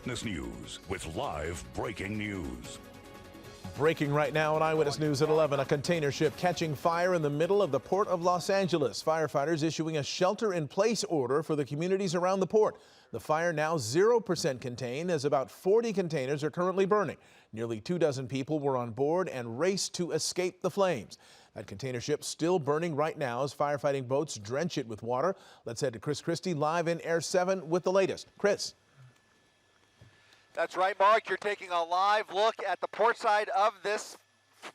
Eyewitness News with live breaking news. Breaking right now on Eyewitness News at 11, a container ship catching fire in the middle of the port of Los Angeles. Firefighters issuing a shelter-in-place order for the communities around the port. The fire now 0% contained as about 40 containers are currently burning. Nearly 24 people were on board and raced to escape the flames. That container ship still burning right now as firefighting boats drench it with water. Let's head to Chris Christie live in Air 7 with the latest. Chris. That's right, Mark. You're taking a live look at the port side of this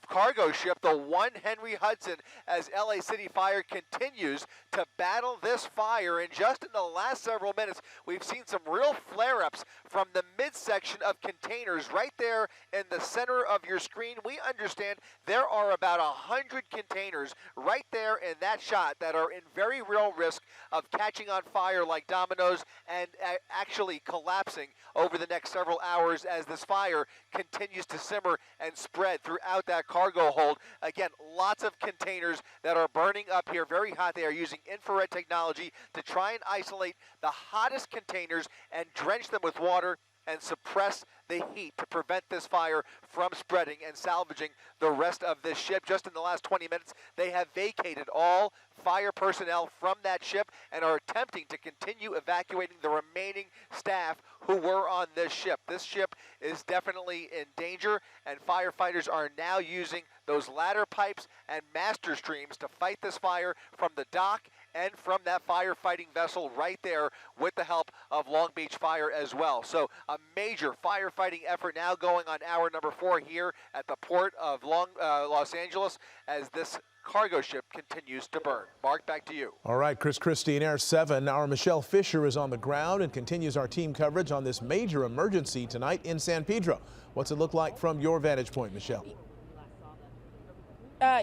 cargo ship, the One Henry Hudson, as LA City Fire continues to battle this fire. And just in the last several minutes, we've seen some real flare-ups from the midsection of containers right there in the center of your screen. We understand there are about 100 containers right there in that shot that are in very real risk of catching on fire like dominoes and actually collapsing over the next several hours as this fire continues to simmer and spread throughout that cargo hold. Again, lots of containers that are burning up here, very hot. They are using infrared technology to try and isolate the hottest containers and drench them with water and suppress the heat to prevent this fire from spreading and salvaging the rest of this ship. Just in the last 20 minutes, they have vacated all fire personnel from that ship and are attempting to continue evacuating the remaining staff who were on this ship. This ship is definitely in danger, and firefighters are now using those ladder pipes and master streams to fight this fire from the dock and from that firefighting vessel right there with the help of Long Beach Fire as well. So a major firefighting effort now going on hour number 4 here at the port of Los Angeles as this cargo ship continues to burn. Mark, back to you. All right, Chris Christie in Air 7. Our Michelle Fisher is on the ground and continues our team coverage on this major emergency tonight in San Pedro. What's it look like from your vantage point, Michelle?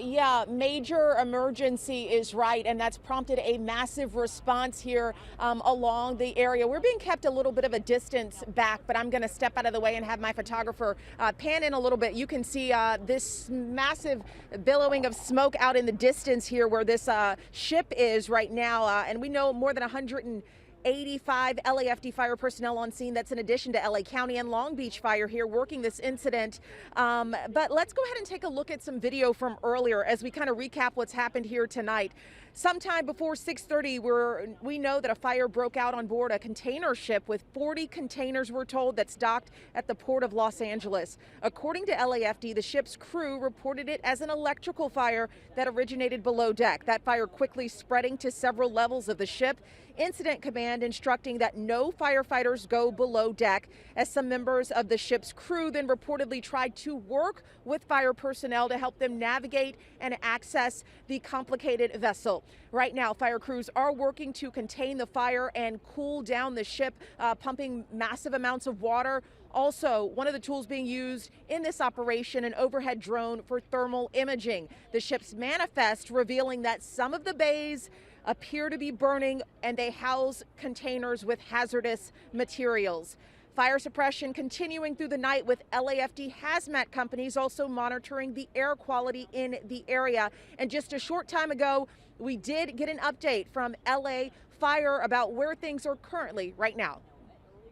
Yeah, major emergency is right, and that's prompted a massive response here along the area. We're being kept a little bit of a distance back, but I'm going to step out of the way and have my photographer pan in a little bit. You can see this massive billowing of smoke out in the distance here where this ship is right now, and we know more than 185 LAFD fire personnel on scene. That's in addition to LA County and Long Beach Fire here working this incident. But let's go ahead and take a look at some video from earlier as we kind of recap what's happened here tonight. Sometime before 6:30, we know that a fire broke out on board a container ship with 40 containers, we're told, that's docked at the port of Los Angeles. According to LAFD, the ship's crew reported it as an electrical fire that originated below deck. That fire quickly spreading to several levels of the ship. Incident Command instructing that no firefighters go below deck, as some members of the ship's crew then reportedly tried to work with fire personnel to help them navigate and access the complicated vessel. Right now, fire crews are working to contain the fire and cool down the ship, pumping massive amounts of water. Also, one of the tools being used in this operation, an overhead drone for thermal imaging. The ship's manifest revealing that some of the bays appear to be burning and they house containers with hazardous materials. Fire suppression continuing through the night with LAFD hazmat companies also monitoring the air quality in the area. And just a short time ago, we did get an update from LA Fire about where things are currently right now.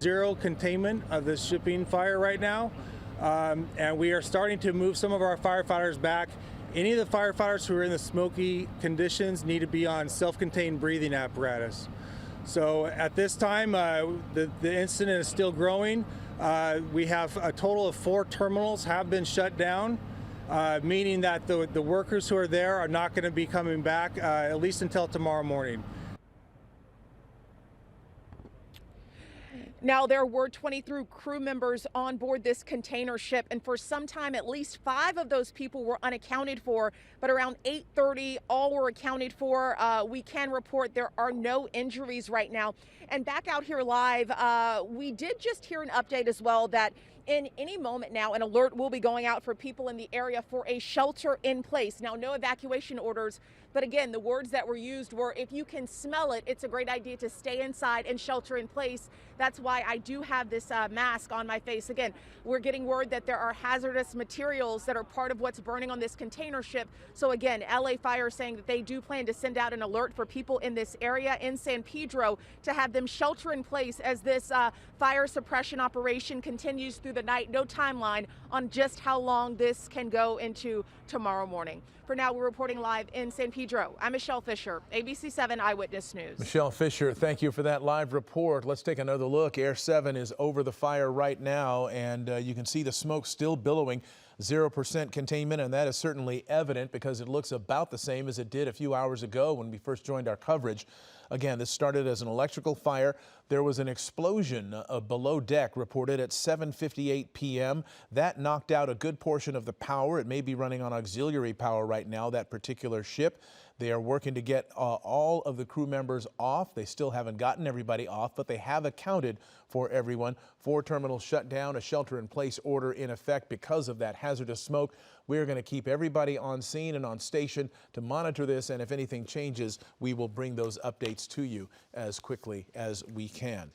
Zero containment of this shipping fire right now, and we are starting to move some of our firefighters back. Any of the firefighters who are in the smoky conditions need to be on self-contained breathing apparatus. So at this time, the incident is still growing. We have a total of 4 terminals have been shut down, meaning that the workers who are there are not going to be coming back at least until tomorrow morning. Now, there were 23 crew members on board this container ship, and for some time, at least 5 of those people were unaccounted for, but around 8:30, all were accounted for. We can report there are no injuries right now. And back out here live, we did just hear an update as well that in any moment now, an alert will be going out for people in the area for a shelter in place. Now, no evacuation orders But again, the words that were used were, if you can smell it, it's a great idea to stay inside and shelter in place. That's why I do have this mask on my face. Again, we're getting word that there are hazardous materials that are part of what's burning on this container ship. So again, LA Fire is saying that they do plan to send out an alert for people in this area in San Pedro to have them shelter in place as this fire suppression operation continues through the night. No timeline on just how long this can go into tomorrow morning. For now, we're reporting live in San Pedro. I'm Michelle Fisher, ABC 7 Eyewitness News. Michelle Fisher, thank you for that live report. Let's take another look. Air 7 is over the fire right now, and you can see the smoke still billowing. 0% containment, and that is certainly evident because it looks about the same as it did a few hours ago when we first joined our coverage. Again, this started as an electrical fire. There was an explosion below deck reported at 7:58 p.m. That knocked out a good portion of the power. It may be running on auxiliary power right now, that particular ship. They are working to get all of the crew members off. They still haven't gotten everybody off, but they have accounted for everyone. 4 terminals shut down, a shelter-in-place order in effect because of that hazardous smoke. We're going to keep everybody on scene and on station to monitor this, and if anything changes, we will bring those updates to you as quickly as we can.